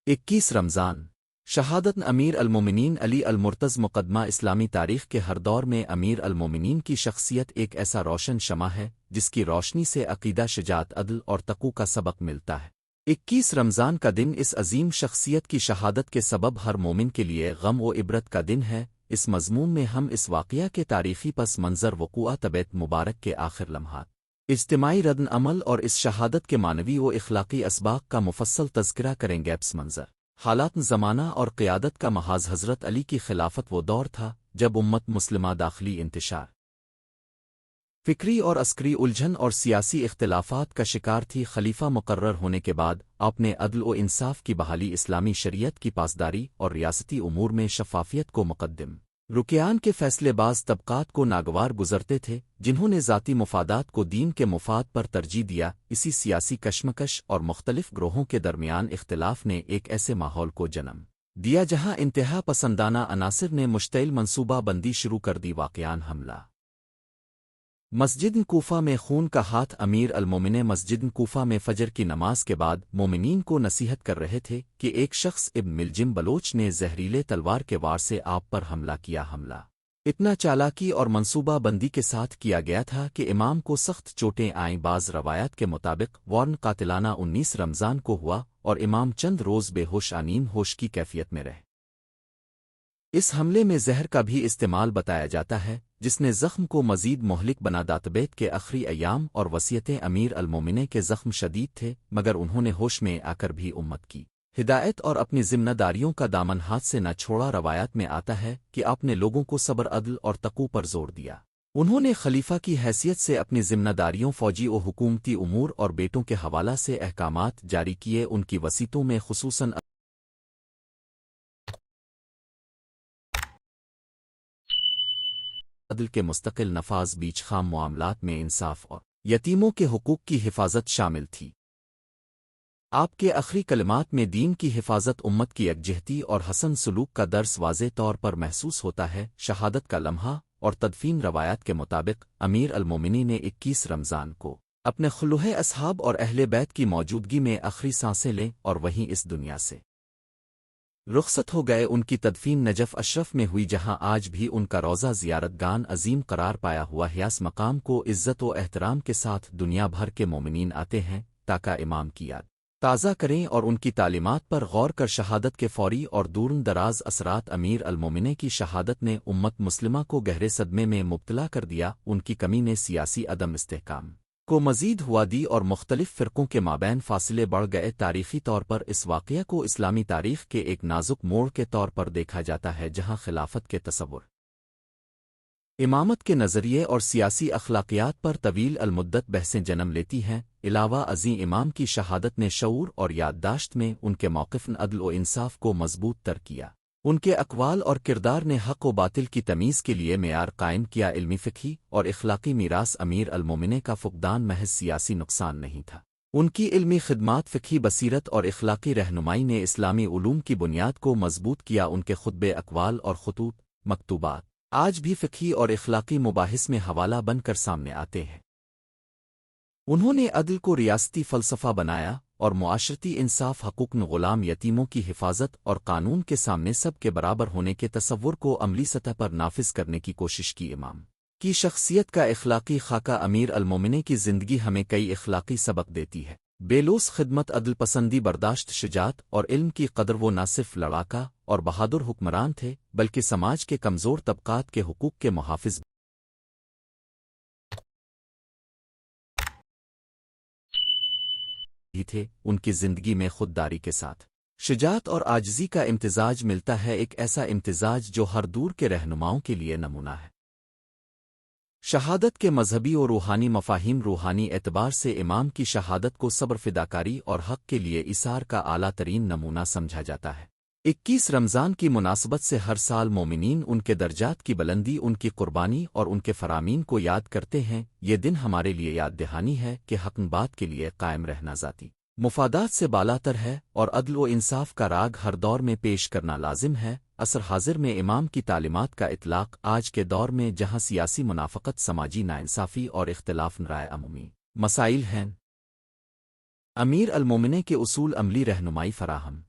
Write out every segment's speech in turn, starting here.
21 رمضان شہادت امیر المومنین علی المرتض مقدمہ اسلامی تاریخ کے ہر دور میں امیر المومنین کی شخصیت ایک ایسا روشن شمع ہے جس کی روشنی سے عقیدہ شجاعت عدل اور تقوی کا سبق ملتا ہے۔ 21 رمضان کا دن اس عظیم شخصیت کی شہادت کے سبب ہر مومن کے لیے غم و عبرت کا دن ہے۔ اس مضمون میں ہم اس واقعہ کے تاریخی پس منظر وقوع طبیعت مبارک کے آخر لمحات، اجتماعی ردن عمل اور اس شہادت کے معنوی و اخلاقی اسباق کا مفصل تذکرہ کریں گے۔ پس منظر حالات زمانہ اور قیادت کا محاذ حضرت علی کی خلافت وہ دور تھا جب امت مسلمہ داخلی انتشار، فکری اور عسکری الجھن اور سیاسی اختلافات کا شکار تھی۔ خلیفہ مقرر ہونے کے بعد آپ نے عدل و انصاف کی بحالی، اسلامی شریعت کی پاسداری اور ریاستی امور میں شفافیت کو مقدم رکیان کے فیصلے باز طبقات کو ناگوار گزرتے تھے جنہوں نے ذاتی مفادات کو دین کے مفاد پر ترجیح دیا۔ اسی سیاسی کشمکش اور مختلف گروہوں کے درمیان اختلاف نے ایک ایسے ماحول کو جنم دیا جہاں انتہا پسندانہ عناصر نے مشتعل منصوبہ بندی شروع کر دی۔ واقعان حملہ مسجد کوفہ میں خون کا ہاتھ امیر المومنین مسجد کوفہ میں فجر کی نماز کے بعد مومنین کو نصیحت کر رہے تھے کہ ایک شخص ابن ملجم بلوچ نے زہریلے تلوار کے وار سے آپ پر حملہ کیا۔ حملہ اتنا چالاکی اور منصوبہ بندی کے ساتھ کیا گیا تھا کہ امام کو سخت چوٹیں آئیں۔ بعض روایات کے مطابق وارن قاتلانہ 19 رمضان کو ہوا اور امام چند روز بے ہوش نیم ہوش کی کیفیت میں رہے۔ اس حملے میں زہر کا بھی استعمال بتایا جاتا ہے جس نے زخم کو مزید مہلک بنا۔ داتبیت کے آخری ایام اور وصیتیں امیر المومنین کے زخم شدید تھے مگر انہوں نے ہوش میں آ کر بھی امت کی ہدایت اور اپنی ذمہ داریوں کا دامن ہاتھ سے نہ چھوڑا۔ روایات میں آتا ہے کہ آپ نے لوگوں کو صبر، عدل اور تقوی پر زور دیا۔ انہوں نے خلیفہ کی حیثیت سے اپنی ذمہ داریوں، فوجی و حکومتی امور اور بیٹوں کے حوالہ سے احکامات جاری کیے۔ ان کی وصیتوں میں خصوصاً عدل کے مستقل نفاذ، بیچ خام معاملات میں انصاف اور یتیموں کے حقوق کی حفاظت شامل تھی۔ آپ کے آخری کلمات میں دین کی حفاظت، امت کی یکجہتی اور حسن سلوک کا درس واضح طور پر محسوس ہوتا ہے۔ شہادت کا لمحہ اور تدفین روایات کے مطابق امیر المومنین نے 21 رمضان کو اپنے خلوہ اصحاب اور اہل بیت کی موجودگی میں آخری سانسیں لیں اور وہیں اس دنیا سے رخصت ہو گئے۔ ان کی تدفین نجف اشرف میں ہوئی جہاں آج بھی ان کا روضہ زیارت گان عظیم قرار پایا ہوا ہے۔ اس مقام کو عزت و احترام کے ساتھ دنیا بھر کے مومنین آتے ہیں تاکہ امام کی یاد تازہ کریں اور ان کی تعلیمات پر غور کر شہادت کے فوری اور دور دراز اثرات۔ امیر المومنین کی شہادت نے امت مسلمہ کو گہرے صدمے میں مبتلا کر دیا۔ ان کی کمی نے سیاسی عدم استحکام کو مزید ہوا دی اور مختلف فرقوں کے مابین فاصلے بڑھ گئے۔ تاریخی طور پر اس واقعہ کو اسلامی تاریخ کے ایک نازک موڑ کے طور پر دیکھا جاتا ہے جہاں خلافت کے تصور، امامت کے نظریے اور سیاسی اخلاقیات پر طویل المدت بحثیں جنم لیتی ہیں۔ علاوہ ازیں امام کی شہادت نے شعور اور یادداشت میں ان کے موقف عدل و انصاف کو مضبوط تر کیا۔ ان کے اقوال اور کردار نے حق و باطل کی تمیز کے لیے معیار قائم کیا۔ علمی، فقہی اور اخلاقی میراث امیر المومنین کا فقدان محض سیاسی نقصان نہیں تھا، ان کی علمی خدمات، فقہی بصیرت اور اخلاقی رہنمائی نے اسلامی علوم کی بنیاد کو مضبوط کیا۔ ان کے خطبے، اقوال اور خطوط مکتوبات آج بھی فقہی اور اخلاقی مباحث میں حوالہ بن کر سامنے آتے ہیں۔ انہوں نے عدل کو ریاستی فلسفہ بنایا اور معاشرتی انصاف، حقوق غلام یتیموں کی حفاظت اور قانون کے سامنے سب کے برابر ہونے کے تصور کو عملی سطح پر نافذ کرنے کی کوشش کی۔ امام کی شخصیت کا اخلاقی خاکہ امیر المومنین کی زندگی ہمیں کئی اخلاقی سبق دیتی ہے۔ بے لوث خدمت، عدل پسندی، برداشت، شجاعت اور علم کی قدر۔ وہ نہ صرف لڑاکا اور بہادر حکمران تھے بلکہ سماج کے کمزور طبقات کے حقوق کے محافظ بھی تھے۔ ان کی زندگی میں خودداری کے ساتھ شجاعت اور عاجزی کا امتزاج ملتا ہے، ایک ایسا امتزاج جو ہر دور کے رہنماؤں کے لیے نمونہ ہے۔ شہادت کے مذہبی و روحانی مفاہیم، روحانی اعتبار سے امام کی شہادت کو صبر، فداکاری اور حق کے لیے ایثار کا اعلیٰ ترین نمونہ سمجھا جاتا ہے۔ 21 رمضان کی مناسبت سے ہر سال مومنین ان کے درجات کی بلندی، ان کی قربانی اور ان کے فرامین کو یاد کرتے ہیں۔ یہ دن ہمارے لیے یاد دہانی ہے کہ حق بات کے لیے قائم رہنا ذاتی مفادات سے بالاتر ہے، اور عدل و انصاف کا راگ ہر دور میں پیش کرنا لازم ہے۔ عصر حاضر میں امام کی تعلیمات کا اطلاق آج کے دور میں جہاں سیاسی منافقت، سماجی ناانصافی اور اختلاف رائے عمومی مسائل ہیں، امیر المومنین کے اصول عملی رہنمائی فراہم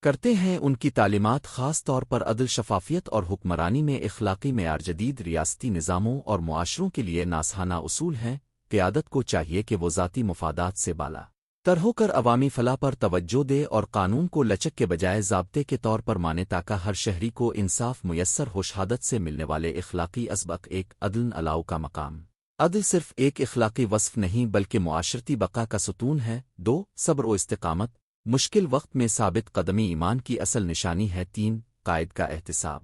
کرتے ہیں۔ ان کی تعلیمات خاص طور پر عدل، شفافیت اور حکمرانی میں اخلاقی معیار، جدید ریاستی نظاموں اور معاشروں کے لیے ناصحانہ اصول ہیں۔ قیادت کو چاہیے کہ وہ ذاتی مفادات سے بالا تر ہو کر عوامی فلاح پر توجہ دے اور قانون کو لچک کے بجائے ضابطے کے طور پر مانے تاکہ ہر شہری کو انصاف میسر ہو۔ شہادت سے ملنے والے اخلاقی اسبق: ایک، عدل الاؤ کا مقام۔ عدل صرف ایک اخلاقی وصف نہیں بلکہ معاشرتی بقا کا ستون ہے۔ 2، صبر و استقامت، مشکل وقت میں ثابت قدمی ایمان کی اصل نشانی ہے۔ 3، قائد کا احتساب،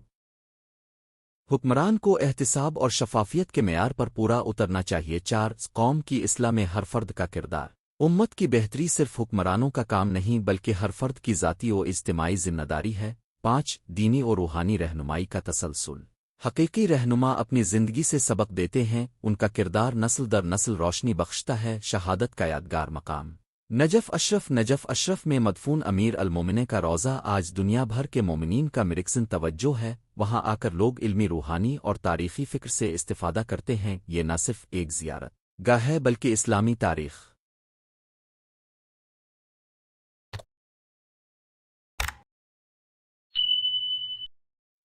حکمران کو احتساب اور شفافیت کے معیار پر پورا اترنا چاہیے۔ 4، قوم کی اصلاح میں ہر فرد کا کردار، امت کی بہتری صرف حکمرانوں کا کام نہیں بلکہ ہر فرد کی ذاتی و اجتماعی ذمہ داری ہے۔ 5، دینی اور روحانی رہنمائی کا تسلسل، حقیقی رہنما اپنی زندگی سے سبق دیتے ہیں، ان کا کردار نسل در نسل روشنی بخشتا ہے۔ شہادت کا یادگار مقام، نجف اشرف میں مدفون امیر المومنین کا روضہ آج دنیا بھر کے مومنین کا مرکزی توجہ ہے۔ وہاں آ کر لوگ علمی، روحانی اور تاریخی فکر سے استفادہ کرتے ہیں۔ یہ نہ صرف ایک زیارت گاہ ہے بلکہ اسلامی تاریخ،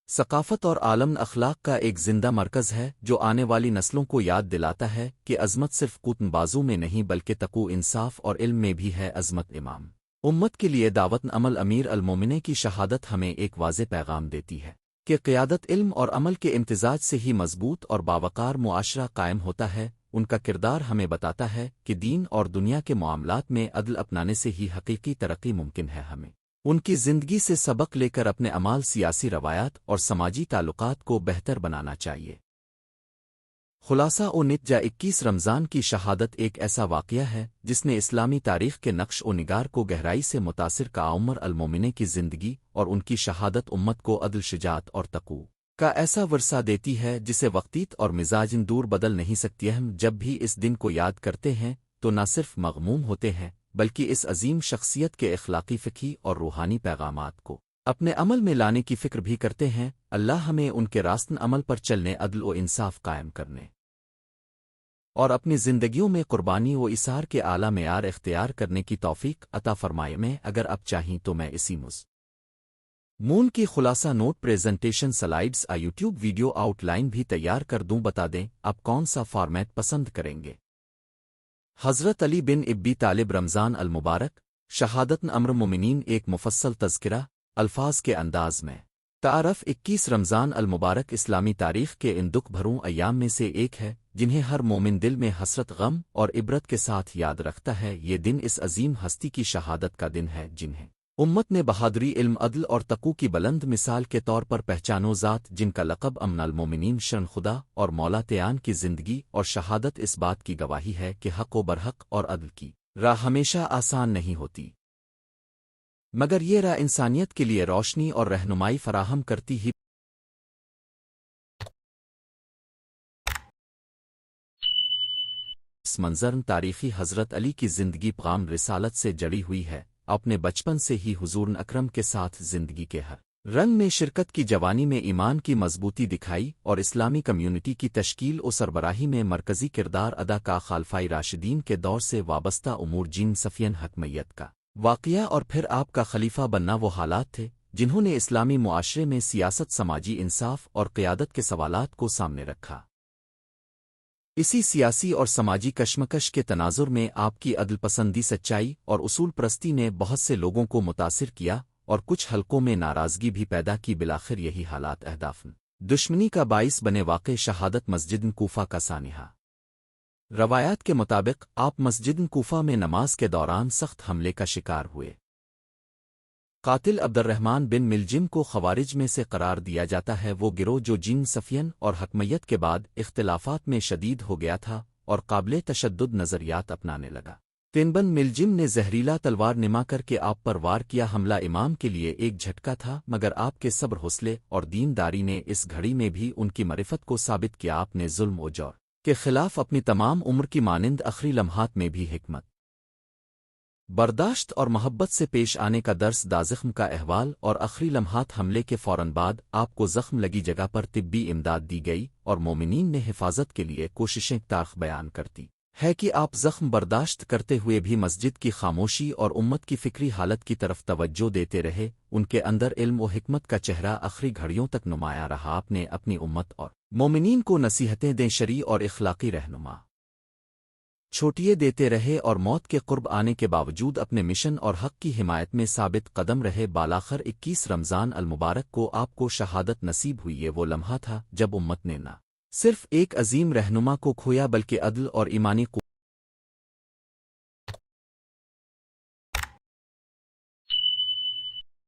ثقافت اور عالم اخلاق کا ایک زندہ مرکز ہے جو آنے والی نسلوں کو یاد دلاتا ہے کہ عظمت صرف قوت بازو میں نہیں بلکہ تقوی، انصاف اور علم میں بھی ہے۔ عظمت امام امت کے لیے دعوت عمل: امیر المومنین کی شہادت ہمیں ایک واضح پیغام دیتی ہے کہ قیادت علم اور عمل کے امتزاج سے ہی مضبوط اور باوقار معاشرہ قائم ہوتا ہے۔ ان کا کردار ہمیں بتاتا ہے کہ دین اور دنیا کے معاملات میں عدل اپنانے سے ہی حقیقی ترقی ممکن ہے۔ ہمیں ان کی زندگی سے سبق لے کر اپنے اعمال، سیاسی روایات اور سماجی تعلقات کو بہتر بنانا چاہیے۔ خلاصہ و نتیجہ: 21 رمضان کی شہادت ایک ایسا واقعہ ہے جس نے اسلامی تاریخ کے نقش و نگار کو گہرائی سے متاثر کیا۔ عمر المومنین کی زندگی اور ان کی شہادت امت کو عدل، شجاعت اور تقوی کا ایسا ورثہ دیتی ہے جسے وقتیت اور مزاج دور بدل نہیں سکتی۔ ہم جب بھی اس دن کو یاد کرتے ہیں تو نہ صرف مغموم ہوتے ہیں بلکہ اس عظیم شخصیت کے اخلاقی، فقہی اور روحانی پیغامات کو اپنے عمل میں لانے کی فکر بھی کرتے ہیں۔ اللہ ہمیں ان کے راستن عمل پر چلنے، عدل و انصاف قائم کرنے اور اپنی زندگیوں میں قربانی و اثار کے اعلیٰ معیار اختیار کرنے کی توفیق عطا فرمائے۔ میں اگر اب چاہیں تو میں اسی مون کی خلاصہ note presentation slides YouTube video outline بھی تیار کر دوں۔ بتا دیں آپ کون سا فارمیٹ پسند کریں گے؟ حضرت علی بن ابی طالب رمضان المبارک، شہادت امر مومنین، ایک مفصل تذکرہ الفاظ کے انداز میں۔ تعارف: 21 رمضان المبارک اسلامی تاریخ کے ان دکھ بھروں ایام میں سے ایک ہے جنہیں ہر مومن دل میں حسرت، غم اور عبرت کے ساتھ یاد رکھتا ہے۔ یہ دن اس عظیم ہستی کی شہادت کا دن ہے جنہیں امت نے بہادری، علم، عدل اور تقوی کی بلند مثال کے طور پر پہچانو۔ ذات جن کا لقب امن المومنین، شرن خدا اور مولا تیان کی زندگی اور شہادت اس بات کی گواہی ہے کہ حق و برحق اور عدل کی راہ ہمیشہ آسان نہیں ہوتی، مگر یہ راہ انسانیت کے لیے روشنی اور رہنمائی فراہم کرتی ہی۔ اس منظر تاریخی حضرت علی کی زندگی پیغام رسالت سے جڑی ہوئی ہے۔ اپنے بچپن سے ہی حضور اکرم کے ساتھ زندگی کے ہر رنگ میں شرکت کی، جوانی میں ایمان کی مضبوطی دکھائی اور اسلامی کمیونٹی کی تشکیل و سربراہی میں مرکزی کردار ادا کا۔ خلفائے راشدین کے دور سے وابستہ امور، جن سفین حکمیت کا واقعہ اور پھر آپ کا خلیفہ بننا، وہ حالات تھے جنہوں نے اسلامی معاشرے میں سیاست، سماجی انصاف اور قیادت کے سوالات کو سامنے رکھا۔ اسی سیاسی اور سماجی کشمکش کے تناظر میں آپ کی عدل پسندی، سچائی اور اصول پرستی نے بہت سے لوگوں کو متاثر کیا اور کچھ حلقوں میں ناراضگی بھی پیدا کی۔ بالآخر یہی حالات اہداف دشمنی کا باعث بنے۔ واقع شہادت مسجد کوفہ کا سانحہ: روایات کے مطابق آپ مسجد کوفہ میں نماز کے دوران سخت حملے کا شکار ہوئے۔ قاتل عبد الرحمن بن ملجم کو خوارج میں سے قرار دیا جاتا ہے، وہ گروہ جو جن سفین اور حکمیت کے بعد اختلافات میں شدید ہو گیا تھا اور قابل تشدد نظریات اپنانے لگا۔ تنبن ملجم نے زہریلا تلوار نما کر کے آپ پر وار کیا۔ حملہ امام کے لیے ایک جھٹکا تھا، مگر آپ کے صبر حوصلے اور دینداری نے اس گھڑی میں بھی ان کی معرفت کو ثابت کیا۔ آپ نے ظلم و جور کے خلاف اپنی تمام عمر کی مانند آخری لمحات میں بھی حکمت برداشت اور محبت سے پیش آنے کا درس دا۔ زخم کا احوال اور آخری لمحات حملے کے فوراً بعد آپ کو زخم لگی جگہ پر طبی امداد دی گئی اور مومنین نے حفاظت کے لیے کوششیں تاخ بیان کرتی ہے کہ آپ زخم برداشت کرتے ہوئے بھی مسجد کی خاموشی اور امت کی فکری حالت کی طرف توجہ دیتے رہے۔ ان کے اندر علم و حکمت کا چہرہ آخری گھڑیوں تک نمایاں رہا۔ آپ نے اپنی امت اور مومنین کو نصیحتیں دیں، شرعی اور اخلاقی رہنما چھوٹیے دیتے رہے اور موت کے قرب آنے کے باوجود اپنے مشن اور حق کی حمایت میں ثابت قدم رہے۔ بالاخر 21 رمضان المبارک کو آپ کو شہادت نصیب ہوئی۔ یہ وہ لمحہ تھا جب امت نے نہ صرف ایک عظیم رہنما کو کھویا بلکہ عدل اور ایمانی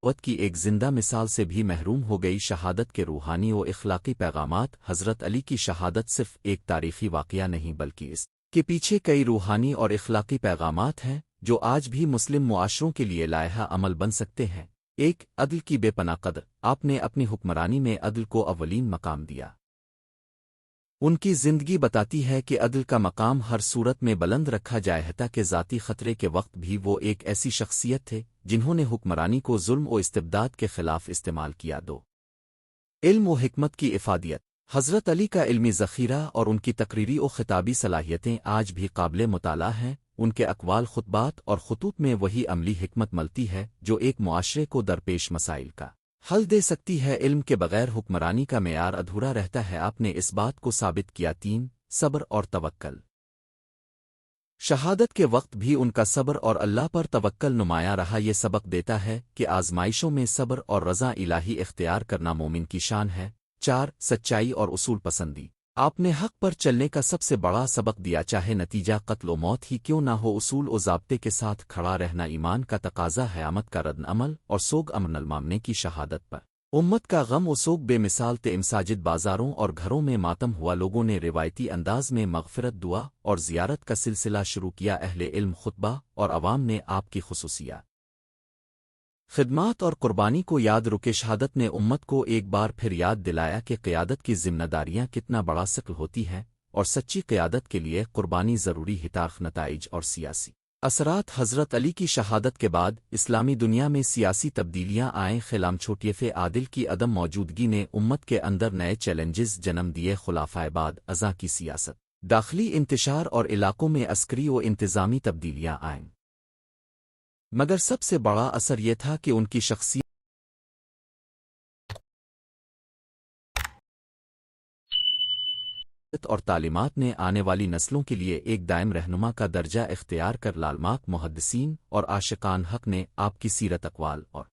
قوت کی ایک زندہ مثال سے بھی محروم ہو گئی۔ شہادت کے روحانی و اخلاقی پیغامات۔ حضرت علی کی شہادت صرف ایک تاریخی واقعہ نہیں بلکہ اس کے پیچھے کئی روحانی اور اخلاقی پیغامات ہیں جو آج بھی مسلم معاشروں کے لیے لائحہ عمل بن سکتے ہیں۔ ایک، عدل کی بے پناہ قدر۔ آپ نے اپنی حکمرانی میں عدل کو اولین مقام دیا۔ ان کی زندگی بتاتی ہے کہ عدل کا مقام ہر صورت میں بلند رکھا جائے، حتیٰ کہ ذاتی خطرے کے وقت بھی۔ وہ ایک ایسی شخصیت تھے جنہوں نے حکمرانی کو ظلم و استبداد کے خلاف استعمال کیا۔ دو، علم و حکمت کی افادیت۔ حضرت علی کا علمی ذخیرہ اور ان کی تقریری و خطابی صلاحیتیں آج بھی قابل مطالعہ ہیں۔ ان کے اقوال، خطبات اور خطوط میں وہی عملی حکمت ملتی ہے جو ایک معاشرے کو درپیش مسائل کا حل دے سکتی ہے۔ علم کے بغیر حکمرانی کا معیار ادھورا رہتا ہے۔ آپ نے اس بات کو ثابت کیا۔ تین، صبر اور توکل۔ شہادت کے وقت بھی ان کا صبر اور اللہ پر توکل نمایاں رہا۔ یہ سبق دیتا ہے کہ آزمائشوں میں صبر اور رضا الہی اختیار کرنا مومن کی شان ہے۔ چار، سچائی اور اصول پسندی۔ آپ نے حق پر چلنے کا سب سے بڑا سبق دیا، چاہے نتیجہ قتل و موت ہی کیوں نہ ہو۔ اصول و ضابطے کے ساتھ کھڑا رہنا ایمان کا تقاضا ہے۔ آمد کا رد عمل اور سوگ امن المامنے کی شہادت پر امت کا غم و سوگ بے مثال تھے۔ مساجد، بازاروں اور گھروں میں ماتم ہوا۔ لوگوں نے روایتی انداز میں مغفرت، دعا اور زیارت کا سلسلہ شروع کیا۔ اہل علم، خطبہ اور عوام نے آپ کی خصوصیات، خدمات اور قربانی کو یاد رکے۔ شہادت نے امت کو ایک بار پھر یاد دلایا کہ قیادت کی ذمہ داریاں کتنا بڑا ثقل ہوتی ہیں اور سچی قیادت کے لیے قربانی ضروری ہے۔ تاریخ، نتائج اور سیاسی اثرات۔ حضرت علی کی شہادت کے بعد اسلامی دنیا میں سیاسی تبدیلیاں آئیں۔ خلام چھوٹیف عادل کی عدم موجودگی نے امت کے اندر نئے چیلنجز جنم دیے۔ خلافۂ بعد ازاں کی سیاست، داخلی انتشار اور علاقوں میں عسکری و انتظامی تبدیلیاں آئیں، مگر سب سے بڑا اثر یہ تھا کہ ان کی شخصیت اور تعلیمات نے آنے والی نسلوں کے لیے ایک دائم رہنما کا درجہ اختیار کر لالماک محدثین اور عاشقان حق نے آپ کی سیرت، اقوال اور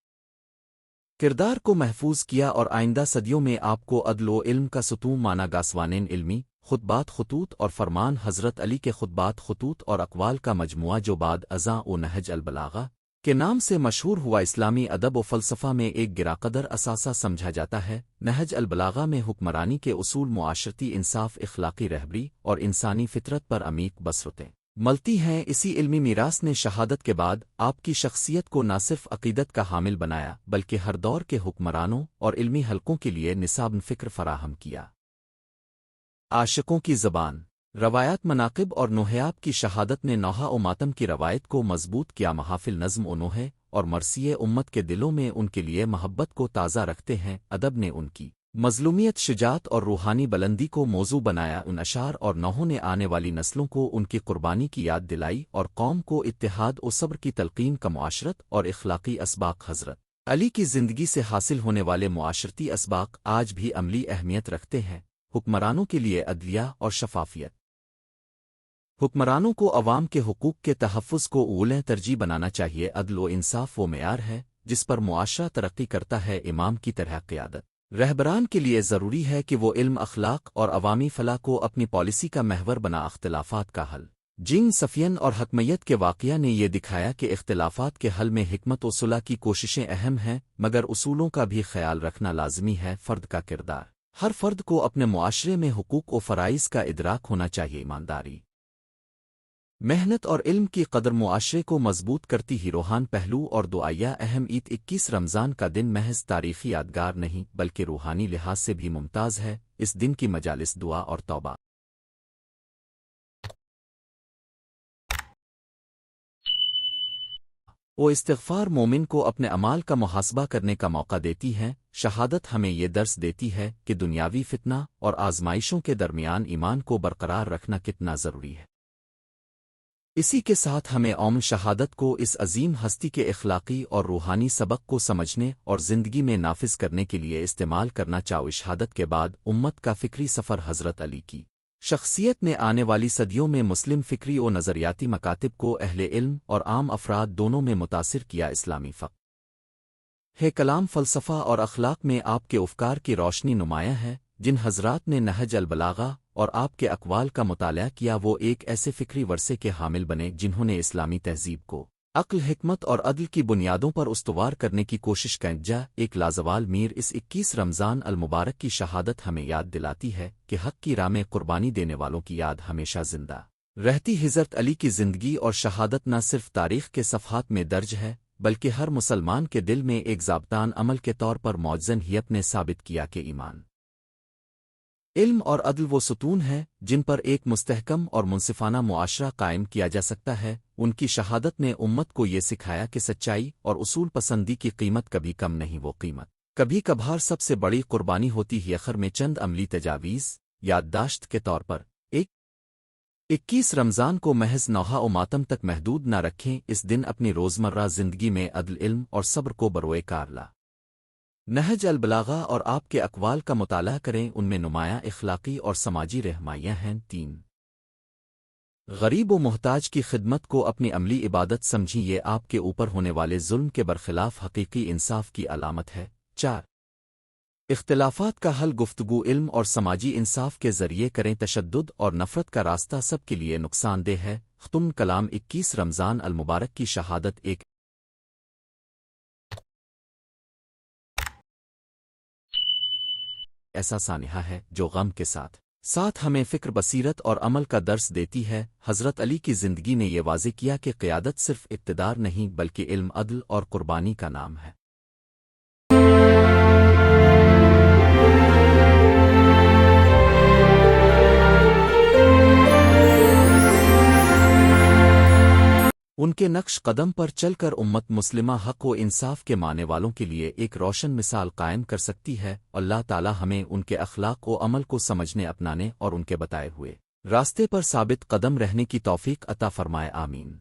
کردار کو محفوظ کیا اور آئندہ صدیوں میں آپ کو عدل و علم کا ستون مانا۔ گاسوانین علمی خطبات، خطوط اور فرمان۔ حضرت علی کے خطبات، خطوط اور اقوال کا مجموعہ جو بعد ازاں و نہج البلاغہ کے نام سے مشہور ہوا، اسلامی ادب و فلسفہ میں ایک گراقدر اثاثہ سمجھا جاتا ہے۔ نہج البلاغہ میں حکمرانی کے اصول، معاشرتی انصاف، اخلاقی رہبری اور انسانی فطرت پر عمیق بصرتیں ملتی ہیں۔ اسی علمی میراث نے شہادت کے بعد آپ کی شخصیت کو نہ صرف عقیدت کا حامل بنایا بلکہ ہر دور کے حکمرانوں اور علمی حلقوں کے لیے نصاب فکر فراہم کیا۔ عاشقوں کی زبان، روایات، مناقب اور نوحیات کی شہادت نے نوحہ و ماتم کی روایت کو مضبوط کیا۔ محافل نظم و نوحے اور مرثیے امت کے دلوں میں ان کے لیے محبت کو تازہ رکھتے ہیں۔ ادب نے ان کی مظلومیت، شجاعت اور روحانی بلندی کو موضوع بنایا۔ ان اشعار اور نوحوں نے آنے والی نسلوں کو ان کی قربانی کی یاد دلائی اور قوم کو اتحاد و صبر کی تلقین کا معاشرت اور اخلاقی اسباق۔ حضرت علی کی زندگی سے حاصل ہونے والے معاشرتی اسباق آج بھی عملی اہمیت رکھتے ہیں۔ حکمرانوں کے لیے عدلیہ اور شفافیت۔ حکمرانوں کو عوام کے حقوق کے تحفظ کو اولین ترجیح بنانا چاہیے۔ عدل و انصاف وہ معیار ہے جس پر معاشرہ ترقی کرتا ہے۔ امام کی طرح قیادت رہبران کے لیے ضروری ہے کہ وہ علم، اخلاق اور عوامی فلاح کو اپنی پالیسی کا محور بنا۔ اختلافات کا حل۔ جنگ، صفین اور حکمیت کے واقعہ نے یہ دکھایا کہ اختلافات کے حل میں حکمت و صلح کی کوششیں اہم ہیں، مگر اصولوں کا بھی خیال رکھنا لازمی ہے۔ فرد کا کردار، ہر فرد کو اپنے معاشرے میں حقوق و فرائض کا ادراک ہونا چاہیے۔ ایمانداری محنت اور علم کی قدر معاشرے کو مضبوط کرتی ہی روحان پہلو اور دعائیہ اہم عید 21 رمضان کا دن محض تاریخی یادگار نہیں بلکہ روحانی لحاظ سے بھی ممتاز ہے۔ اس دن کی مجالس دعا اور توبہ وہ استغفار مومن کو اپنے اعمال کا محاسبہ کرنے کا موقع دیتی ہیں۔ شہادت ہمیں یہ درس دیتی ہے کہ دنیاوی فتنہ اور آزمائشوں کے درمیان ایمان کو برقرار رکھنا کتنا ضروری ہے۔ اسی کے ساتھ ہمیں شہادت کو اس عظیم ہستی کے اخلاقی اور روحانی سبق کو سمجھنے اور زندگی میں نافذ کرنے کے لیے استعمال کرنا چاہیے۔ شہادت کے بعد امت کا فکری سفر حضرت علی کی شخصیت نے آنے والی صدیوں میں مسلم فکری و نظریاتی مکاتب کو اہل علم اور عام افراد دونوں میں متاثر کیا۔ اسلامی فقہ کلام فلسفہ اور اخلاق میں آپ کے افکار کی روشنی نمایاں ہے۔ جن حضرات نے نہج البلاغہ اور آپ کے اقوال کا مطالعہ کیا وہ ایک ایسے فکری ورثے کے حامل بنے جنہوں نے اسلامی تہذیب کو عقل، حکمت اور عدل کی بنیادوں پر استوار کرنے کی کوشش کی۔ ایک لازوال میر اس 21 رمضان المبارک کی شہادت ہمیں یاد دلاتی ہے کہ حق کی راہ میں قربانی دینے والوں کی یاد ہمیشہ زندہ رہتی۔ حضرت علی کی زندگی اور شہادت نہ صرف تاریخ کے صفحات میں درج ہے بلکہ ہر مسلمان کے دل میں ایک ضابطان عمل کے طور پر معجزن ہی نے ثابت کیا کہ ایمان، علم اور عدل وہ ستون ہیں جن پر ایک مستحکم اور منصفانہ معاشرہ قائم کیا جا سکتا ہے۔ ان کی شہادت نے امت کو یہ سکھایا کہ سچائی اور اصول پسندی کی قیمت کبھی کم نہیں، وہ قیمت کبھی کبھار سب سے بڑی قربانی ہوتی ہے۔ آخر میں چند عملی تجاویز یادداشت کے طور پر 21 رمضان کو محض نوحہ و ماتم تک محدود نہ رکھیں۔ اس دن اپنی روزمرہ زندگی میں عدل، علم اور صبر کو بروئے کار لا۔ نہج البلاغہ اور آپ کے اقوال کا مطالعہ کریں، ان میں نمایاں اخلاقی اور سماجی رہنمائیاں ہیں۔ 3 غریب و محتاج کی خدمت کو اپنی عملی عبادت سمجھیں، یہ آپ کے اوپر ہونے والے ظلم کے برخلاف حقیقی انصاف کی علامت ہے۔ 4 اختلافات کا حل گفتگو، علم اور سماجی انصاف کے ذریعے کریں، تشدد اور نفرت کا راستہ سب کے لیے نقصان دہ ہے۔ ختم کلام 21 رمضان المبارک کی شہادت ایک ایسا سانحہ ہے جو غم کے ساتھ ہمیں فکر، بصیرت اور عمل کا درس دیتی ہے۔ حضرت علی کی زندگی نے یہ واضح کیا کہ قیادت صرف اقتدار نہیں بلکہ علم، عدل اور قربانی کا نام ہے۔ ان کے نقش قدم پر چل کر امت مسلمہ حق و انصاف کے ماننے والوں کے لیے ایک روشن مثال قائم کر سکتی ہے۔ اللہ تعالی ہمیں ان کے اخلاق و عمل کو سمجھنے، اپنانے اور ان کے بتائے ہوئے راستے پر ثابت قدم رہنے کی توفیق عطا فرمائے، آمین۔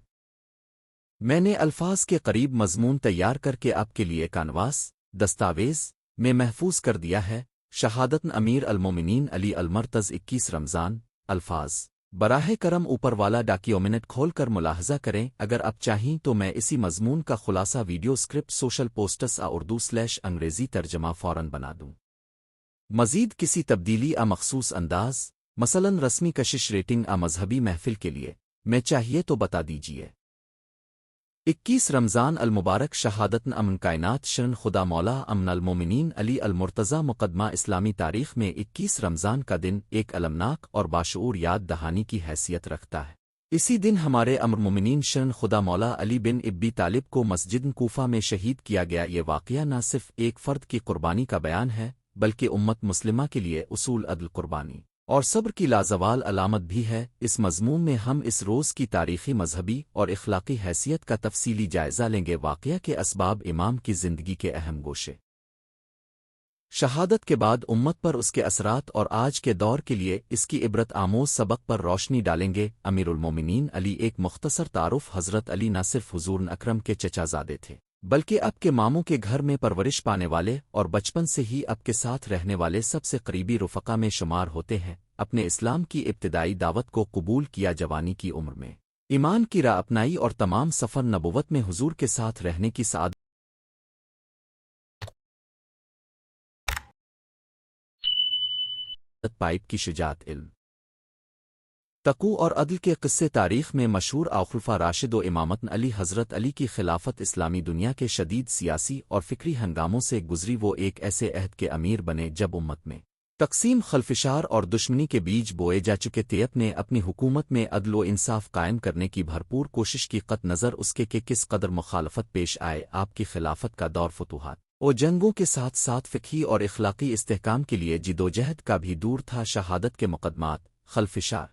میں نے الفاظ کے قریب مضمون تیار کر کے آپ کے لیے کانواس دستاویز میں محفوظ کر دیا ہے۔ شہادت امیر المومنین علی المرتض 21 رمضان۔ الفاظ براہ کرم اوپر والا ڈاکیومنٹ کھول کر ملاحظہ کریں۔ اگر آپ چاہیں تو میں اسی مضمون کا خلاصہ ویڈیو اسکرپٹ سوشل پوسٹس اردو/انگریزی ترجمہ فوراً بنا دوں۔ مزید کسی تبدیلی مخصوص انداز، مثلاً رسمی کشش ریٹنگ مذہبی محفل کے لیے میں چاہیے تو بتا دیجیے۔ 21 رمضان المبارک شہادت امن کائنات شرن خدا مولا امن المومنین علی المرتضیٰ مقدمہ اسلامی تاریخ میں 21 رمضان کا دن ایک المناک اور باشعور یاد دہانی کی حیثیت رکھتا ہے۔ اسی دن ہمارے امر مومنین شرن خدا مولا علی بن ابی طالب کو مسجد کوفہ میں شہید کیا گیا۔ یہ واقعہ نہ صرف ایک فرد کی قربانی کا بیان ہے بلکہ امت مسلمہ کے لیے اصول، عدل، قربانی اور صبر کی لازوال علامت بھی ہے۔ اس مضمون میں ہم اس روز کی تاریخی، مذہبی اور اخلاقی حیثیت کا تفصیلی جائزہ لیں گے، واقعہ کے اسباب، امام کی زندگی کے اہم گوشے، شہادت کے بعد امت پر اس کے اثرات اور آج کے دور کے لیے اس کی عبرت آموز سبق پر روشنی ڈالیں گے۔ امیر المومنین علی ایک مختصر تعارف۔ حضرت علی نہ صرف حضور اکرم کے چچا زادے تھے بلکہ اب کے ماموں کے گھر میں پرورش پانے والے اور بچپن سے ہی اب کے ساتھ رہنے والے سب سے قریبی رفقا میں شمار ہوتے ہیں۔ اپنے اسلام کی ابتدائی دعوت کو قبول کیا، جوانی کی عمر میں ایمان کی راہ اپنائی اور تمام سفر نبوت میں حضور کے ساتھ رہنے کی سعادت پائپ کی شجاعت، علم، تقوی اور عدل کے قصے تاریخ میں مشہور۔ خلفاء راشد و امامت علی حضرت علی کی خلافت اسلامی دنیا کے شدید سیاسی اور فکری ہنگاموں سے گزری۔ وہ ایک ایسے عہد کے امیر بنے جب امت میں تقسیم خلفشار اور دشمنی کے بیج بوئے جا چکے تیپ نے اپنی حکومت میں عدل و انصاف قائم کرنے کی بھرپور کوشش کی قط نظر اس کے کہ کس قدر مخالفت پیش آئے آپ کی خلافت کا دور فتوحات اور جنگوں کے ساتھ ساتھ فقہی اور اخلاقی استحکام کے لیے جدوجہد کا بھی دور تھا شہادت کے مقدمات خلفشار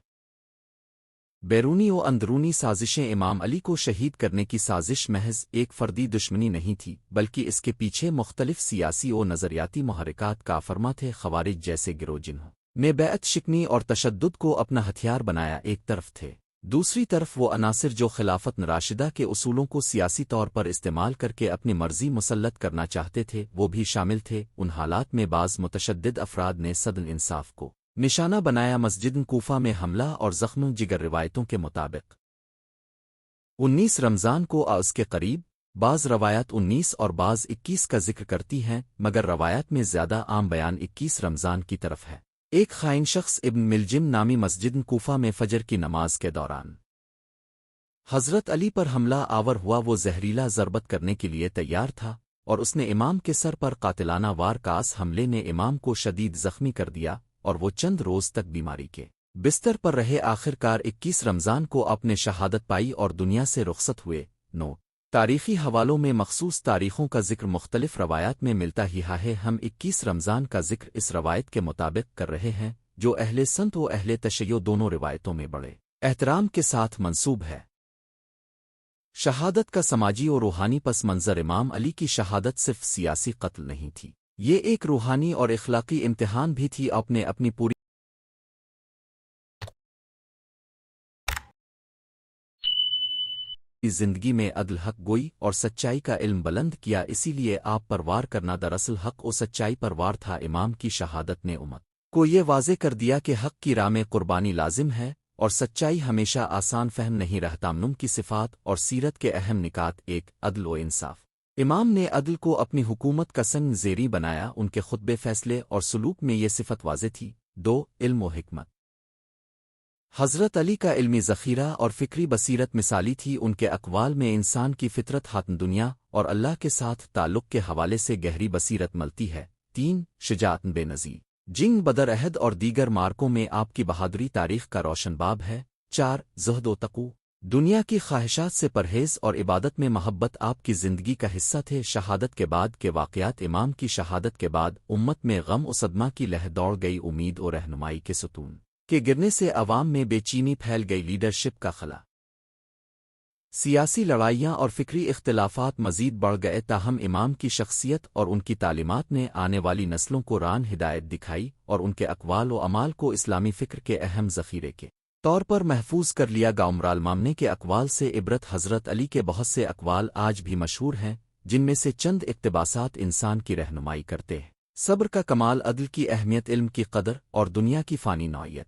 بیرونی و اندرونی سازشیں امام علی کو شہید کرنے کی سازش محض ایک فردی دشمنی نہیں تھی بلکہ اس کے پیچھے مختلف سیاسی و نظریاتی محرکات کا فرما تھے خوارج جیسے گروہ جنہوں نے بیعت شکنی اور تشدد کو اپنا ہتھیار بنایا ایک طرف تھے دوسری طرف وہ عناصر جو خلافت راشدہ کے اصولوں کو سیاسی طور پر استعمال کر کے اپنی مرضی مسلط کرنا چاہتے تھے وہ بھی شامل تھے ان حالات میں بعض متشدد افراد نے صدر انصاف کو نشانہ بنایا مسجد کوفہ میں حملہ اور زخم جگر روایتوں کے مطابق 19 رمضان کو اس کے قریب بعض روایات 19 اور بعض 21 کا ذکر کرتی ہیں مگر روایات میں زیادہ عام بیان 21 رمضان کی طرف ہے ایک خائن شخص ابن ملجم نامی مسجد کوفہ میں فجر کی نماز کے دوران حضرت علی پر حملہ آور ہوا وہ زہریلا ضربت کرنے کے لیے تیار تھا اور اس نے امام کے سر پر قاتلانہ وار کا اس حملے نے امام کو شدید زخمی کر دیا اور وہ چند روز تک بیماری کے بستر پر رہے آخر کار 21 رمضان کو اپنے شہادت پائی اور دنیا سے رخصت ہوئے تاریخی حوالوں میں مخصوص تاریخوں کا ذکر مختلف روایات میں ملتا ہی ہے ہم 21 رمضان کا ذکر اس روایت کے مطابق کر رہے ہیں جو اہل سنت و اہل تشیع دونوں روایتوں میں بڑے احترام کے ساتھ منسوب ہے شہادت کا سماجی اور روحانی پس منظر امام علی کی شہادت صرف سیاسی قتل نہیں تھی یہ ایک روحانی اور اخلاقی امتحان بھی تھی آپ نے اپنی پوری زندگی میں عدل حق گوئی اور سچائی کا علم بلند کیا اسی لیے آپ پر وار کرنا دراصل حق و سچائی پر وار تھا امام کی شہادت نے امت کو یہ واضح کر دیا کہ حق کی راہ میں قربانی لازم ہے اور سچائی ہمیشہ آسان فہم نہیں رہتا تامنم کی صفات اور سیرت کے اہم نکات ایک عدل و انصاف امام نے عدل کو اپنی حکومت کا سنگ زیری بنایا ان کے خطبے فیصلے اور سلوک میں یہ صفت واضح تھی 2 علم و حکمت حضرت علی کا علمی ذخیرہ اور فکری بصیرت مثالی تھی ان کے اقوال میں انسان کی فطرت حاتم دنیا اور اللہ کے ساتھ تعلق کے حوالے سے گہری بصیرت ملتی ہے 3 شجاعت بے نظیر جنگ بدر احد اور دیگر مارکوں میں آپ کی بہادری تاریخ کا روشن باب ہے 4 زہد و تقو دنیا کی خواہشات سے پرہیز اور عبادت میں محبت آپ کی زندگی کا حصہ تھے شہادت کے بعد کے واقعات امام کی شہادت کے بعد امت میں غم و صدمہ کی لہر دوڑ گئی امید اور رہنمائی کے ستون کے گرنے سے عوام میں بے چینی پھیل گئی لیڈرشپ کا خلا سیاسی لڑائیاں اور فکری اختلافات مزید بڑھ گئے تاہم امام کی شخصیت اور ان کی تعلیمات نے آنے والی نسلوں کو ران ہدایت دکھائی اور ان کے اقوال و اعمال کو اسلامی فکر کے اہم ذخیرے کے طور پر محفوظ کر لیا عمرال مامنے کے اقوال سے عبرت حضرت علی کے بہت سے اقوال آج بھی مشہور ہیں جن میں سے چند اقتباسات انسان کی رہنمائی کرتے ہیں صبر کا کمال عدل کی اہمیت علم کی قدر اور دنیا کی فانی نوعیت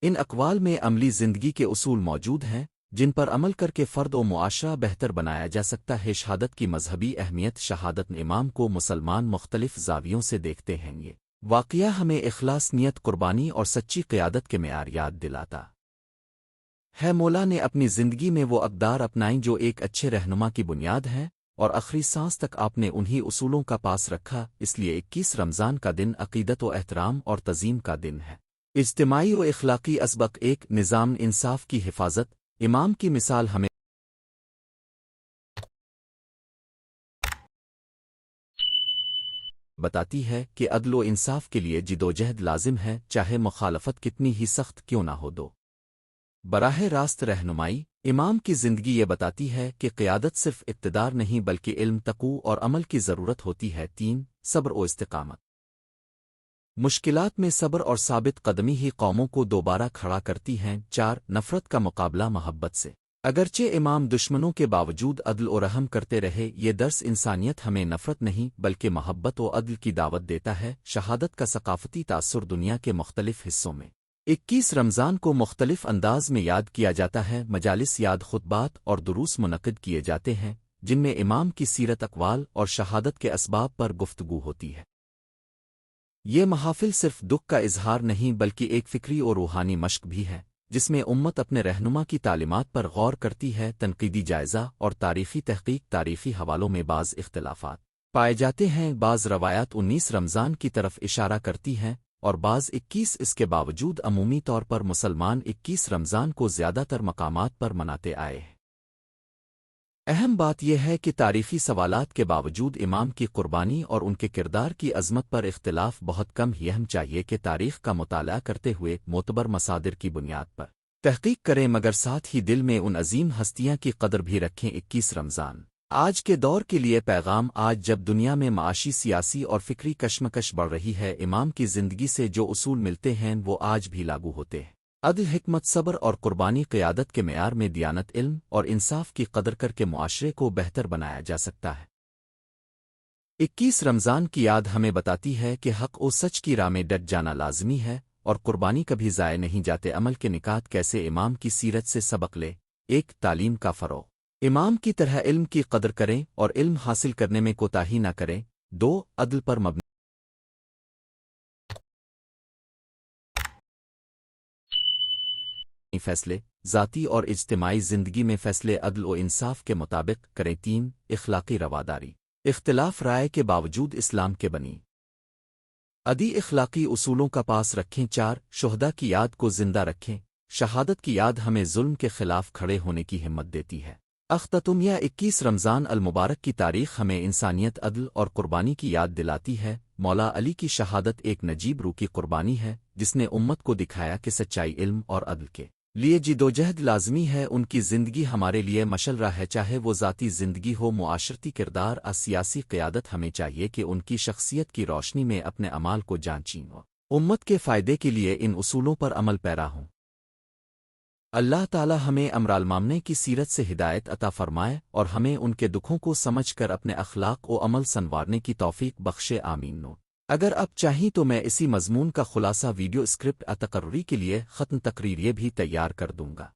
ان اقوال میں عملی زندگی کے اصول موجود ہیں جن پر عمل کر کے فرد و معاشرہ بہتر بنایا جا سکتا ہے شہادت کی مذہبی اہمیت شہادت امام کو مسلمان مختلف زاویوں سے دیکھتے ہیں یہ واقعہ ہمیں اخلاص نیت قربانی اور سچی قیادت کے معیار یاد دلاتا ہے مولا نے اپنی زندگی میں وہ اقدار اپنائیں جو ایک اچھے رہنما کی بنیاد ہیں اور آخری سانس تک آپ نے انہی اصولوں کا پاس رکھا اس لیے 21 رمضان کا دن عقیدت و احترام اور تعظیم کا دن ہے اجتماعی و اخلاقی اسبق ایک نظام انصاف کی حفاظت امام کی مثال ہمیں بتاتی ہے کہ عدل و انصاف کے لیے جدوجہد لازم ہے چاہے مخالفت کتنی ہی سخت کیوں نہ ہو براہ راست رہنمائی امام کی زندگی یہ بتاتی ہے کہ قیادت صرف اقتدار نہیں بلکہ علم تقوی اور عمل کی ضرورت ہوتی ہے 3 صبر و استقامت مشکلات میں صبر اور ثابت قدمی ہی قوموں کو دوبارہ کھڑا کرتی ہیں 4 نفرت کا مقابلہ محبت سے اگرچہ امام دشمنوں کے باوجود عدل و رحم کرتے رہے یہ درس انسانیت ہمیں نفرت نہیں بلکہ محبت و عدل کی دعوت دیتا ہے شہادت کا ثقافتی تاثر دنیا کے مختلف حصوں میں 21 رمضان کو مختلف انداز میں یاد کیا جاتا ہے مجالس یاد خطبات اور دروس منعقد کیے جاتے ہیں جن میں امام کی سیرت اقوال اور شہادت کے اسباب پر گفتگو ہوتی ہے یہ محافل صرف دکھ کا اظہار نہیں بلکہ ایک فکری اور روحانی مشق بھی ہے جس میں امت اپنے رہنما کی تعلیمات پر غور کرتی ہے تنقیدی جائزہ اور تاریخی تحقیق تاریخی حوالوں میں بعض اختلافات پائے جاتے ہیں۔ بعض روایات 19 رمضان کی طرف اشارہ کرتی ہیں اور بعض 21۔ اس کے باوجود عمومی طور پر مسلمان 21 رمضان کو زیادہ تر مقامات پر مناتے آئے ہیں۔ اہم بات یہ ہے کہ تاریخی سوالات کے باوجود امام کی قربانی اور ان کے کردار کی عظمت پر اختلاف بہت کم ہی ہم چاہیے کہ تاریخ کا مطالعہ کرتے ہوئے معتبر مصادر کی بنیاد پر تحقیق کریں، مگر ساتھ ہی دل میں ان عظیم ہستیاں کی قدر بھی رکھیں۔ 21 رمضان آج کے دور کے لیے پیغام۔ آج جب دنیا میں معاشی، سیاسی اور فکری کشمکش بڑھ رہی ہے، امام کی زندگی سے جو اصول ملتے ہیں وہ آج بھی لاگو ہوتے ہیں۔ عدل، حکمت، صبر اور قربانی قیادت کے معیار میں دیانت، علم اور انصاف کی قدر کر کے معاشرے کو بہتر بنایا جا سکتا ہے۔ 21 رمضان کی یاد ہمیں بتاتی ہے کہ حق و سچ کی راہ میں ڈٹ جانا لازمی ہے اور قربانی کبھی ضائع نہیں جاتے۔ عمل کے نکات کیسے امام کی سیرت سے سبق لے۔ 1 تعلیم کا فروغ۔ امام کی طرح علم کی قدر کریں اور علم حاصل کرنے میں کوتاہی نہ کریں۔ 2 عدل پر مبنی فیصلے، ذاتی اور اجتماعی زندگی میں فیصلے عدل و انصاف کے مطابق کریں۔ 3 اخلاقی رواداری۔ اختلاف رائے کے باوجود اسلام کے بنی ادی اخلاقی اصولوں کا پاس رکھیں۔ 4 شہداء کی یاد کو زندہ رکھیں۔ شہادت کی یاد ہمیں ظلم کے خلاف کھڑے ہونے کی ہمت دیتی ہے۔ اختتامیہ 21 رمضان المبارک کی تاریخ ہمیں انسانیت، عدل اور قربانی کی یاد دلاتی ہے۔ مولا علی کی شہادت ایک نجیب روح کی قربانی ہے جس نے امت کو دکھایا کہ سچائی، علم اور عدل کے لیے جدوجہد لازمی ہے۔ ان کی زندگی ہمارے لیے مشل راہ ہے، چاہے وہ ذاتی زندگی ہو، معاشرتی کردار اور سیاسی قیادت۔ ہمیں چاہیے کہ ان کی شخصیت کی روشنی میں اپنے اعمال کو جانچیں اور امت کے فائدے کے لیے ان اصولوں پر عمل پیرا ہوں۔ اللہ تعالی ہمیں امرالمامنے کی سیرت سے ہدایت عطا فرمائے اور ہمیں ان کے دکھوں کو سمجھ کر اپنے اخلاق و عمل سنوارنے کی توفیق بخشے، آمین۔ اگر آپ چاہیں تو میں اسی مضمون کا خلاصہ ویڈیو اسکرپٹ تقرری کے لیے ختم تقریر یہ بھی تیار کر دوں گا۔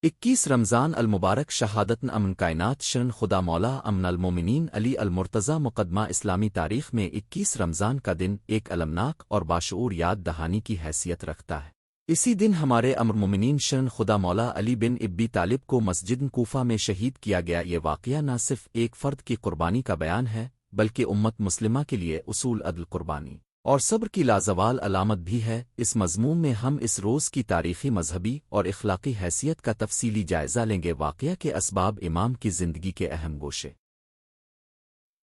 21 رمضان المبارک شہادت امن کائنات شرن خدا مولا امن المومنین علی المرتضی مقدمہ اسلامی تاریخ میں 21 رمضان کا دن ایک المناک اور باشعور یاد دہانی کی حیثیت رکھتا ہے۔ اسی دن ہمارے امر مومنین شرن خدا مولا علی بن ابی طالب کو مسجد کوفہ میں شہید کیا گیا۔ یہ واقعہ نہ صرف ایک فرد کی قربانی کا بیان ہے بلکہ امت مسلمہ کے لیے اصول، عدل، قربانی اور صبر کی لازوال علامت بھی ہے۔ اس مضمون میں ہم اس روز کی تاریخی، مذہبی اور اخلاقی حیثیت کا تفصیلی جائزہ لیں گے۔ واقعہ کے اسباب، امام کی زندگی کے اہم گوشے،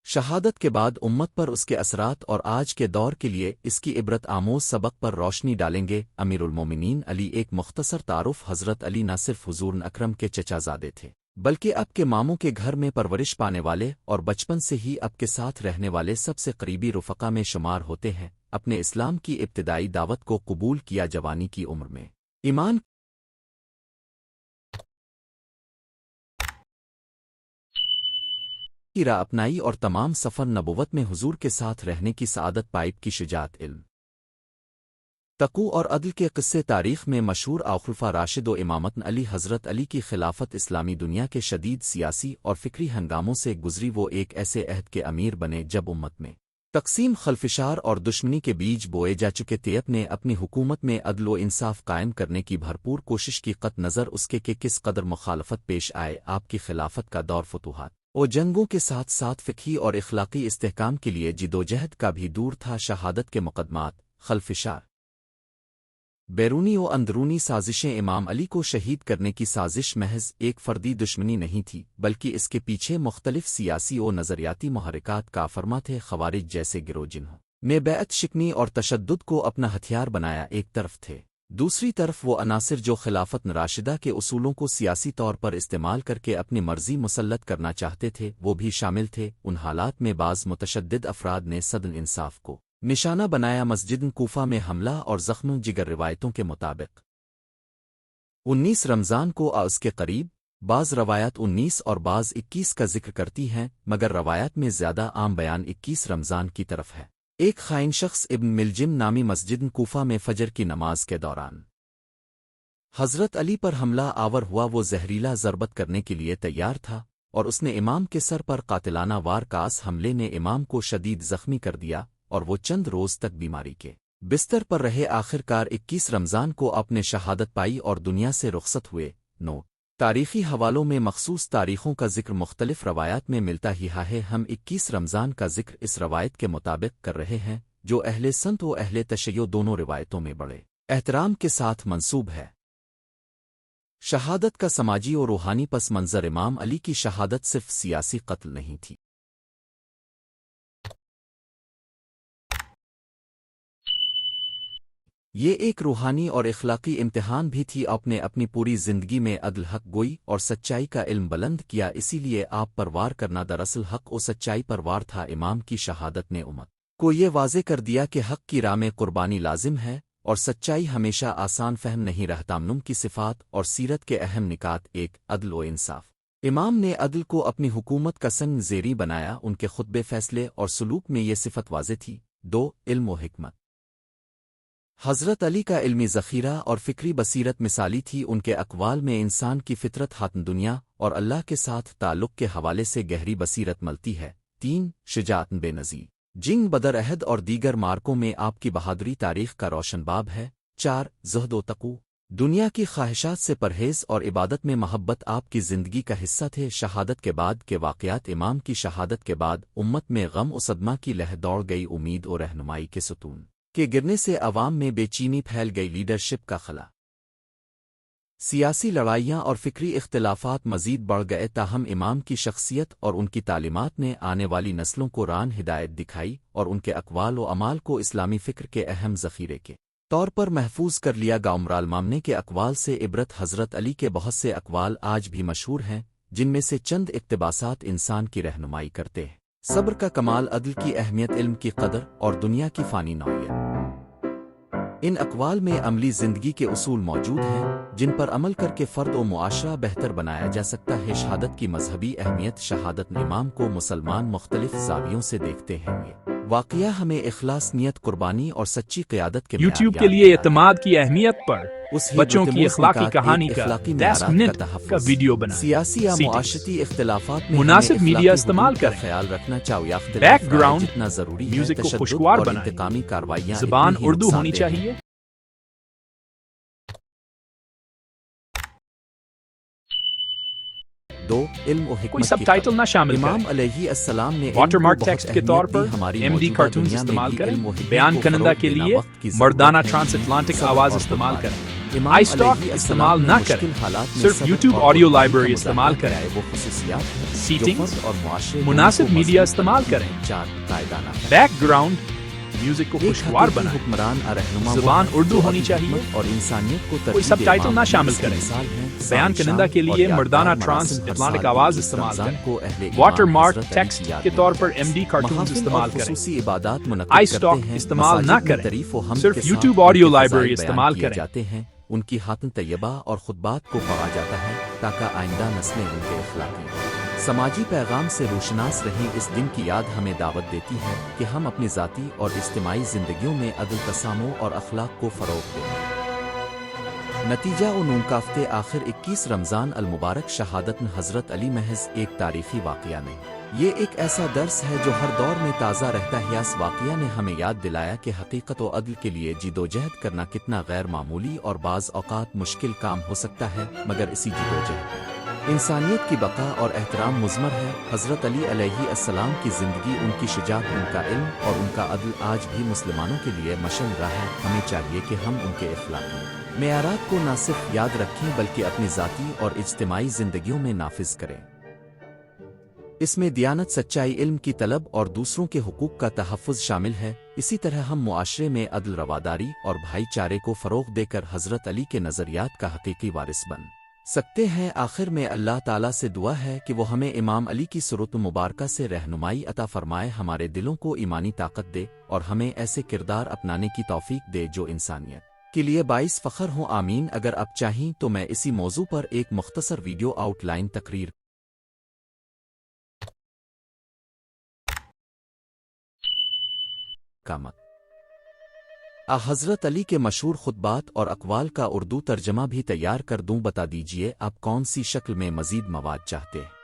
شہادت کے بعد امت پر اس کے اثرات اور آج کے دور کے لیے اس کی عبرت آموز سبق پر روشنی ڈالیں گے۔ امیر المومنین علی ایک مختصر تعارف۔ حضرت علی نہ صرف حضور اکرم کے چچا زادے تھے بلکہ اب کے ماموں کے گھر میں پرورش پانے والے اور بچپن سے ہی اب کے ساتھ رہنے والے سب سے قریبی رفقا میں شمار ہوتے ہیں۔ اپنے اسلام کی ابتدائی دعوت کو قبول کیا جوانی کی عمر میں ایمان کی راہ اپنائی اور تمام سفر نبوت میں حضور کے ساتھ رہنے کی سعادت پائی۔ کی شجاعت، علم، تقوی اور عدل کے قصے تاریخ میں مشہور۔ خلفاء راشد و امامت علی حضرت علی کی خلافت اسلامی دنیا کے شدید سیاسی اور فکری ہنگاموں سے گزری۔ وہ ایک ایسے عہد کے امیر بنے جب امت میں تقسیم، خلفشار اور دشمنی کے بیج بوئے جا چکے تھے۔ نے اپنی حکومت میں عدل و انصاف قائم کرنے کی بھرپور کوشش کی، قط نظر اس کے کہ کس قدر مخالفت پیش آئے۔ آپ کی خلافت کا دور فتوحات اور جنگوں کے ساتھ ساتھ فقہی اور اخلاقی استحکام کے لیے جدوجہد کا بھی دور تھا۔ شہادت کے مقدمات، خلفشار، بیرونی و اندرونی سازشیں۔ امام علی کو شہید کرنے کی سازش محض ایک فردی دشمنی نہیں تھی بلکہ اس کے پیچھے مختلف سیاسی و نظریاتی محرکات کا فرما تھے۔ خوارج جیسے گروہ جنہوں نے بیعت شکنی اور تشدد کو اپنا ہتھیار بنایا ایک طرف تھے، دوسری طرف وہ عناصر جو خلافت راشدہ کے اصولوں کو سیاسی طور پر استعمال کر کے اپنی مرضی مسلط کرنا چاہتے تھے، وہ بھی شامل تھے۔ ان حالات میں بعض متشدد افراد نے صدر انصاف کو نشانہ بنایا۔ مسجد کوفہ میں حملہ اور زخم جگر روایتوں کے مطابق 19 رمضان کو اس کے قریب، بعض روایات 19 اور بعض 21 کا ذکر کرتی ہیں، مگر روایات میں زیادہ عام بیان 21 رمضان کی طرف ہے۔ ایک خائن شخص ابن ملجم نامی مسجد کوفہ میں فجر کی نماز کے دوران حضرت علی پر حملہ آور ہوا۔ وہ زہریلا ضربت کرنے کے لیے تیار تھا اور اس نے امام کے سر پر قاتلانہ وار کاس حملے نے امام کو شدید زخمی کر دیا اور وہ چند روز تک بیماری کے بستر پر رہے۔ آخر کار 21 رمضان کو اپنے شہادت پائی اور دنیا سے رخصت ہوئے۔ 9 تاریخی حوالوں میں مخصوص تاریخوں کا ذکر مختلف روایات میں ملتا ہی ہے۔ ہم 21 رمضان کا ذکر اس روایت کے مطابق کر رہے ہیں جو اہل سنت و اہل تشیع دونوں روایتوں میں بڑے احترام کے ساتھ منسوب ہے۔ شہادت کا سماجی و روحانی پس منظر امام علی کی شہادت صرف سیاسی قتل نہیں تھی۔ یہ ایک روحانی اور اخلاقی امتحان بھی تھی۔ آپ نے اپنی پوری زندگی میں عدل، حق گوئی اور سچائی کا علم بلند کیا، اسی لیے آپ پر وار کرنا دراصل حق و سچائی پر وار تھا۔ امام کی شہادت نے امت کو یہ واضح کر دیا کہ حق کی راہ میں قربانی لازم ہے اور سچائی ہمیشہ آسان فہم نہیں رہتا۔ امام کی صفات اور سیرت کے اہم نکات: 1 عدل و انصاف۔ امام نے عدل کو اپنی حکومت کا سنگ زیری بنایا، ان کے خطبے، فیصلے اور سلوک میں یہ صفت واضح تھی۔ 2 علم و حکمت۔ حضرت علی کا علمی ذخیرہ اور فکری بصیرت مثالی تھی، ان کے اقوال میں انسان کی فطرت، حاتم دنیا اور اللہ کے ساتھ تعلق کے حوالے سے گہری بصیرت ملتی ہے۔ 3 شجاعت بے نظیر۔ جنگ، بدر، احد اور دیگر مارکوں میں آپ کی بہادری تاریخ کا روشن باب ہے۔ 4 زہد و تقوی۔ دنیا کی خواہشات سے پرہیز اور عبادت میں محبت آپ کی زندگی کا حصہ تھے۔ شہادت کے بعد کے واقعات۔ امام کی شہادت کے بعد امت میں غم و صدمہ کی لہر دوڑ گئی، امید و رہنمائی کے ستون کے گرنے سے عوام میں بے چینی پھیل گئی، لیڈرشپ کا خلا۔ سیاسی لڑائیاں اور فکری اختلافات مزید بڑھ گئے، تاہم امام کی شخصیت اور ان کی تعلیمات نے آنے والی نسلوں کو ران ہدایت دکھائی اور ان کے اقوال و اعمال کو اسلامی فکر کے اہم ذخیرے کے طور پر محفوظ کر لیا گیا۔ امام کے اقوال سے عبرت۔ حضرت علی کے بہت سے اقوال آج بھی مشہور ہیں، جن میں سے چند اقتباسات انسان کی رہنمائی کرتے ہیں: صبر کا کمال، عدل کی اہمیت، علم کی قدر اور دنیا کی فانی نوعیت۔ ان اقوال میں عملی زندگی کے اصول موجود ہیں جن پر عمل کر کے فرد و معاشرہ بہتر بنایا جا سکتا ہے۔ شہادت کی مذہبی اہمیت۔ شہادت امام کو مسلمان مختلف زاویوں سے دیکھتے ہیں۔ یہ واقعہ ہمیں اخلاص، نیت، قربانی اور سچی قیادت کے یوٹیوب کے لیے اعتماد کی اہمیت پر بچوں کی اخلاقی کہانی کا 10 منٹ کا ویڈیو بنائیں۔ سیاسی یا معاشرتی اختلافات میں مناسب میڈیا استعمال کریں۔ خیال رکھنا چاہیے بیک گراؤنڈ جتنا ضروری ہے، میوزک کو تشدد خوشگوار اور بنائیں۔ انتقامی کارروائیاں زبان اتنی ہی اردو ہونی نقصان دہ ہیں۔ چاہیے۔ دو علم و کوئی حکمت سب کی ٹائٹل قدر۔ نہ شامل امام کریں۔ علیہ السلام نے علم واٹر کو مارک بہت ٹیکسٹ کے طور اہمیت پر دی۔ ہماری ایم ڈی موجودہ کارٹونز دنیا میں استعمال بھی کریں۔ علم و حکمت بیان کو کنندہ فروغ کے دینا لیے وقت کی ضرورت مردانہ ہے۔ ٹرانس اٹلانٹک صبر آواز اور استعمال قربانی۔ کریں۔ امام آئی اسٹاک علیہ استعمال السلام نہ نے کریں۔ مشکل حالات میں صرف صبر یوٹیوب اور آڈیو قربانی کا لائبریری مظاہرہ استعمال کیا کریں۔ ہے۔ وہ خصوصیات ہیں جو سیٹنگز فرد اور معاشرے مناسب دونوں کو میڈیا مضبوط استعمال بناتی ہیں۔ کریں۔ 4 قائدانہ فہم۔ بیک گراؤنڈ میوزک کو ایک خوشگوار حقیقی بنائیں۔ حکمران رہنما وہ زبان ہے اردو جو ہونی عدل، چاہیے۔ حکمت اور انسانیت کو کوئی ترجیح سب دے۔ ٹائٹل نہ امام شامل اس کی کریں۔ مثال ہیں۔ بیان سال کنندہ شام کے اور لیے یادگار مردانہ مراسم ٹرانس ہر اٹلانٹک سال آواز 21 استعمال رمضان کریں۔ کو اہل ایمان واٹر مارک حضرت علی ٹیکسٹ کی یاد کے میں طور پر ایم ڈی کارٹونز محافل استعمال اور کریں۔ خصوصی عبادات منعقد آئی کرتے اسٹاک ہیں۔ استعمال نہ مساجد میں کریں۔ تعریف و حمد صرف کے ساتھ یوٹیوب ان آڈیو کے لائبریری فضائل استعمال بیان کیے کریں۔ جاتے ہیں، ان کی حاتم طیبہ اور خطبات کو پڑھا جاتا ہے تاکہ آئندہ نسلیں ان کے اخلاقی سماجی پیغام سے روشناس رہیں۔ اس دن کی یاد ہمیں دعوت دیتی ہے کہ ہم اپنی ذاتی اور اجتماعی زندگیوں میں عدل، تسامح اور اخلاق کو فروغ دیں۔ نتیجہ و نونکافتے آخر 21 رمضان المبارک شہادت حضرت علی محض ایک تاریخی واقعہ نہیں، یہ ایک ایسا درس ہے جو ہر دور میں تازہ رہتا ہے۔ اس واقعہ نے ہمیں یاد دلایا کہ حقیقت و عدل کے لیے جدوجہد کرنا کتنا غیر معمولی اور بعض اوقات مشکل کام ہو سکتا ہے، مگر اسی جدوجہد میں انسانیت کی بقا اور احترام مضمر ہے۔ حضرت علی علیہ السلام کی زندگی، ان کی شجاعت، ان کا علم اور ان کا عدل آج بھی مسلمانوں کے لیے مشعل راہ ہے۔ ہمیں چاہیے کہ ہم ان کے اخلاقی معیارات کو نہ صرف یاد رکھیں بلکہ اپنی ذاتی اور اجتماعی زندگیوں میں نافذ کریں۔ اس میں دیانت، سچائی، علم کی طلب اور دوسروں کے حقوق کا تحفظ شامل ہے۔ اسی طرح ہم معاشرے میں عدل، رواداری اور بھائی چارے کو فروغ دے کر حضرت علی کے نظریات کا حقیقی وارث بن سکتے ہیں۔ آخر میں اللہ تعالیٰ سے دعا ہے کہ وہ ہمیں امام علی کی صورت مبارکہ سے رہنمائی عطا فرمائے، ہمارے دلوں کو ایمانی طاقت دے اور ہمیں ایسے کردار اپنانے کی توفیق دے جو انسانیت کے لیے باعث فخر ہوں، آمین۔ اگر آپ چاہیں تو میں اسی موضوع پر ایک مختصر ویڈیو آؤٹ لائن تقریر حضرت علی کے مشہور خطبات اور اقوال کا اردو ترجمہ بھی تیار کر دوں۔ بتا دیجئے آپ کون سی شکل میں مزید مواد چاہتے ہیں۔